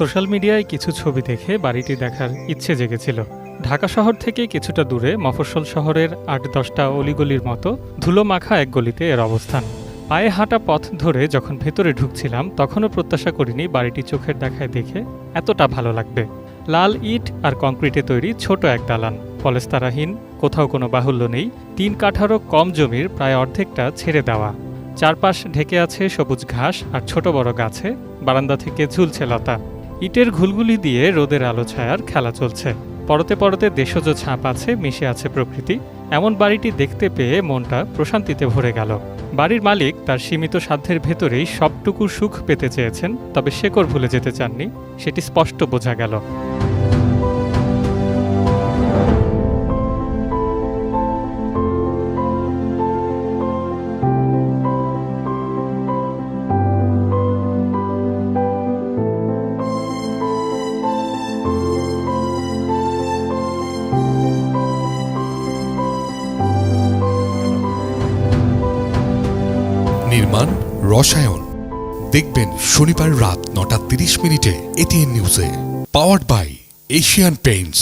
Social মিডিয়ায় কিছু ছবি দেখে বাড়িটি দেখার ইচ্ছে জেগেছিল। ঢাকা শহর থেকে কিছুটা দূরে মফস্বল শহরের ৮-১০টা অলিগলির মতো ধুলো মাখা এক গলিতে এর অবস্থান। পায়ে হাঁটা পথ ধরে যখন ভেতরে ঢুকছিলাম তখনও প্রত্যাশা করিনি বাড়িটি চোখের দেখায় দেখে এতটা ভালো লাগবে। লাল ইট আর কংক্রিটে তৈরি ছোট এক দালান, পলেস্তারাহীন, কোথাও কোনো বাহুল্য নেই। ৩ কাঠারও কম জমির প্রায় অর্ধেকটা ছেড়ে দেওয়া। চারপাশ ঢেকে আছে সবুজ ঘাস আর ছোট বড় গাছে। বারান্দা থেকে ঝুলছে লতা। ইটের ঘুলগুলি দিয়ে রোদের আলো ছায়ার খেলা চলছে। পরতে পরতে দেশজ ছাপ আছে, মিশে আছে প্রকৃতি। এমন বাড়িটি দেখতে পেয়ে মনটা প্রশান্তিতে ভরে গেল। বাড়ির মালিক তার সীমিত সাধ্যের ভেতরেই সবটুকু সুখ পেতে চেয়েছেন, তবে শেকড় ভুলে যেতে চাননি, সেটি স্পষ্ট বোঝা গেল। নির্মাণ রসায়ন দেখবেন শনিবার রাত ৯টা ৩০ মিনিটে এটিএন নিউজে। Powered by Asian Paints.